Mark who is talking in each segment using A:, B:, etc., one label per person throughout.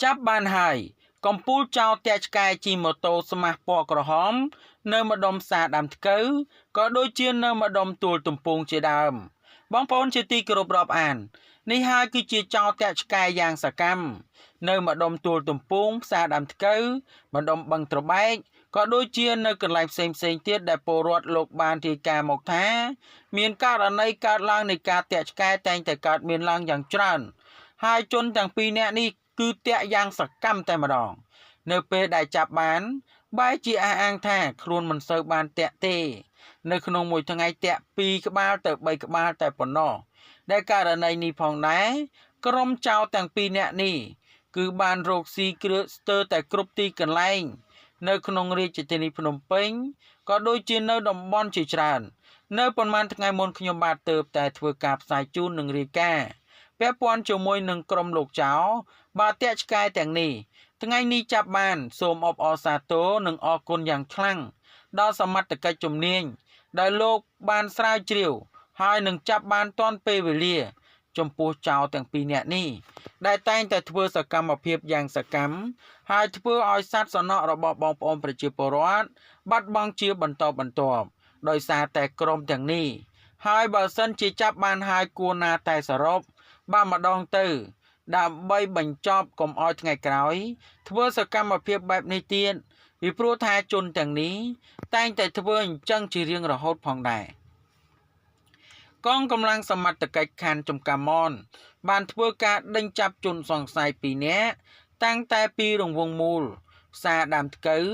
A: ចាប់បានហើយកំពូលចោលតាក់ឆ្កែជិះម៉ូតូស្មាស់ពណ៌ក្រហមនៅម្ដុំផ្សារដើមថ្កូវក៏ដូចជានៅម្ដុំទួលទំពូងជាដើមបងប្អូនជាទីគោរពរាប់អាននេះហើយគឺជាចោលតាក់ឆ្កែយ៉ាងសកម្មនៅម្ដុំទួលទំពូងផ្សារដើមថ្កូវម្ដុំបឹងត្របែកក៏ដូចជានៅកន្លែងផ្សេងទៀតដែលពលរដ្ឋលោកបានរាយការណ៍មកថាមានករណីកើតឡើងនៃការតាក់ឆ្កែតែងតែកើតមានឡើងយ៉ាងច្រើនហើយជនទាំងពីរនាក់នេះគឺតាក់យ៉ាងសកម្មតែម្ដងនៅពេលដែលចាប់បានបែរជាអះអាងថាខ្លួនមិនសូវបានតាក់ទេនៅក្នុងមួយថ្ងៃតាក់2ក្បាលទៅ3ក្បាលតែប៉ុណ្ណោះដែលករណីនេះផងដែរក្រុមចោរទាំងពីរនាក់នេះគឺបានរកស៊ីគ្រឿងស្ទើរតែគ្រប់ទីកន្លែងនៅក្នុងរាជធានីភ្នំពេញក៏ដូចជានៅតំបន់ជាច្រើននៅប៉ុន្មានថ្ងៃមុនខ្ញុំបាទទើបតែធ្វើការផ្សាយជូននឹងរាយការណ៍ពាក់ព័ន្ធជាមួយនឹងក្រុមលោកចៅបាទតាក់ឆ្កែទាំងនេះថ្ងៃនេះចាប់បានសូមអបអរសាទរនិងអរគុណយ៉ាងខ្លាំងដល់សមត្ថកិច្ចជំនាញដែលលោកបានស្រាវជ្រាវហើយនឹងចាប់បានទាន់ពេលវេលាចំពោះចៅទាំងពីរនាក់នេះដែលតែងតែធ្វើសកម្មភាពយ៉ាងសកម្មហើយធ្វើឲ្យសត្វសំណក់របស់បងប្អូនប្រជាពលរដ្ឋបាត់បង់ជាបន្តបន្ទាប់ដោយសារតែក្រុមទាំងនេះហើយបើសិនជាចាប់បានហើយគួរណាតែសរុបបានម្ដងទៅដើម្បីបញ្ចប់កុំឲ្យថ្ងៃក្រោយធ្វើសកម្មភាពបែបនេះទៀតពីព្រោះថាជនទាំងនេះតែងតែធ្វើអញ្ចឹងជារៀងរហូតផងដែរកងកម្លាំងសមត្ថកិច្ចខណ្ឌចំការមនបានធ្វើការដេញចាប់ជនសង្ស័យ2នាក់តាំងតែពីរង្វង់មូលផ្សារដើមថ្កូវ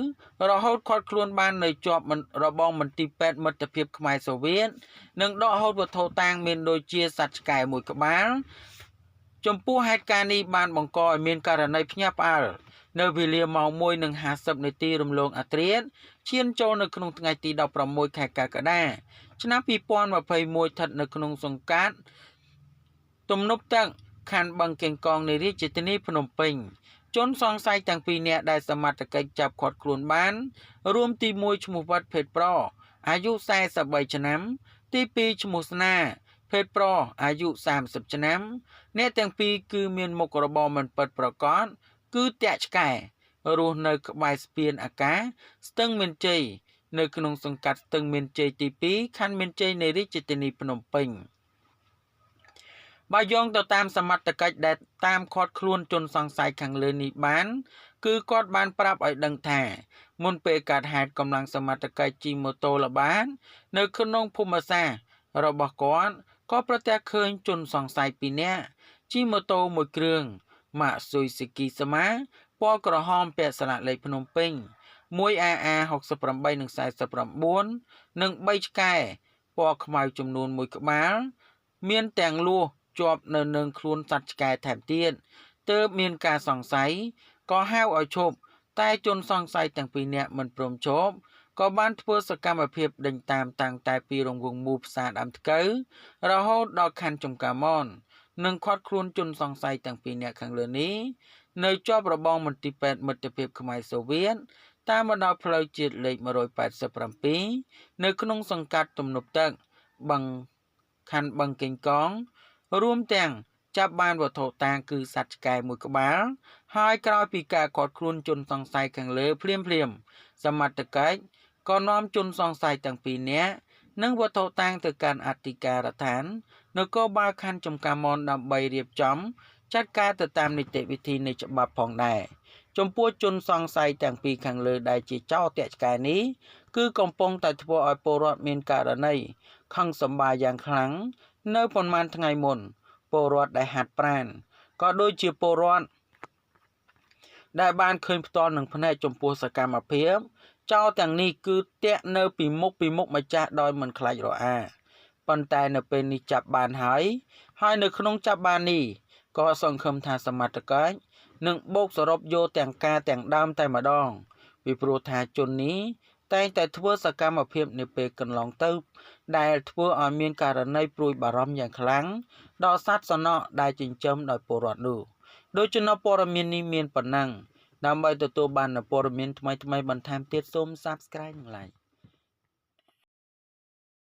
A: រហូតឃាត់ខ្លួនបាននៅជាប់របងមន្ទីរពេទ្យមិត្តភាពខ្មែរសូវៀតនិងដកហូតវត្ថុតាងមានដូចជាសត្វឆ្កែមួយក្បាលចំពោះហេតុការណ៍នេះបានបង្កឲ្យមានករណីភ្ញាក់ផ្អើលនៅវេលាម៉ោង 1:50 នាទីរំលងអត្រាឈានចូលនៅក្នុងថ្ងៃទី16ខែកក្កដាឆ្នាំ2021ស្ថិតនៅក្នុងសង្កាត់ទំនប់ទឹកខណ្ឌបឹងកេងកងនៃរាជធានីភ្នំពេញជនសង្ស័យទាំងពីរនាក់ដែលសមត្ថកិច្ចចាប់ឃាត់ខ្លួនបានរួមទី1ឈ្មោះវត្តភេទប្រុសអាយុ43ឆ្នាំទី2ឈ្មោះស្នាភេទប្រុសអាយុ30ឆ្នាំអ្នកទាំងពីរគឺមានមុខរបរមិនពិតប្រាកដគឺតាក់ឆ្កែរស់នៅក្បែរស្ពានអាកាសស្ទឹងមានជ័យនៅក្នុងសង្កាត់ស្ទឹងមានជ័យទី2ខណ្ឌមានជ័យនៃរាជធានីភ្នំពេញបើយោងទៅតាមសមត្ថកិច្ចដែលតាមឃាត់ខ្លួនជនសង្ស័យខាងលើនេះបានគឺគាត់បានប្រាប់ឲ្យដឹងថាមុនពេលកើតហេតុកម្លាំងសមត្ថកិច្ចជិះម៉ូតូល្បាតនៅក្នុងភូមិសាស្ត្ររបស់គាត់ក៏ប្រទះឃើញជនសង្ស័យ2នាក់ជិះម៉ូតូមួយគ្រឿងម៉ាកស៊ុយស៊ីគីស្មាពណ៌ក្រហមពាក់ស្លាកលេខភ្នំពេញ 1AA68 និង49និង3ឆ្កែពណ៌ខ្មៅចំនួន1ក្បាលមានទាំងលួសជាប់នៅនឹងខ្លួនសត្វឆ្កែថែមទៀតទើបមានការសង្ស័យក៏ហៅឲ្យឈប់តែជនសង្ស័យទាំងពីរនាក់មិនព្រមឈប់ក៏បានធ្វើសកម្មភាពដេញតាមតាំងតែពីរង្វង់មូលផ្សារដើមថ្កូវរហូតដល់ខណ្ឌចំការមននិងឃាត់ខ្លួនជនសង្ស័យទាំងពីរនាក់ខាងលើនេះនៅជាប់របងមន្ទីរពេទ្យមិត្តភាពខ្មែរសូវៀតតាមបណ្ដោយផ្លូវជាតិលេខ187នៅក្នុងសង្កាត់ទំនប់ទឹកបឹងខណ្ឌបឹងកេងកងរួមទាំងចាប់បានវត្ថុតាងគឺសត្វឆ្កែមួយក្បាលហើយក្រោយពីការឃាត់ខ្លួនជនសង្ស័យខាងលើភ្លាមសមត្ថកិច្ចក៏នាំជនសង្ស័យទាំងពីរនាក់និងវត្ថុតាងទៅកាន់អធិការដ្ឋាននគរបាលខណ្ឌចំការមនដើម្បីរៀបចំចាត់ការទៅតាមនីតិវិធីនៃច្បាប់ផងដែរចំពោះជនសង្ស័យទាំងពីរខាងលើដែលជាចោរតាក់ឆ្កែនេះគឺកំពុងតែធ្វើឲ្យពលរដ្ឋមានករណីខឹងសម្បារយ៉ាងខ្លាំងនៅប៉ុន្មានថ្ងៃមុនពលរដ្ឋដែលហាត់ប្រាណក៏ដូចជាពលរដ្ឋដែលបានឃើញផ្ទាល់នឹងភ្នែកចំពោះសកម្មភាពចោរទាំងនេះគឺតាក់នៅពីមុខម្ចាស់ដោយមិនខ្លាចរអាប៉ុន្តែនៅពេលនេះចាប់បានហើយនៅក្នុងចាប់បាននេះក៏សង្ឃឹមថាសមត្ថកិច្ចនឹងបូកសរុបយកទាំងការទាំងដើមតែម្ដងពីព្រោះថាជននេះតែងតែធ្វើសកម្មភាពនៅពេលកន្លងទៅដែលធ្វើឲ្យមានករណីព្រួយបារម្ភយ៉ាងខ្លាំងដល់សត្វសំណក់ដែលចិញ្ចឹមដោយពលរដ្ឋនោះដូច្នេះព័ត៌មាននេះមានប៉ុណ្ណឹងដើម្បីទទួលបានព័ត៌មានថ្មីបន្ថែមទៀតសូម Subscribe និង Like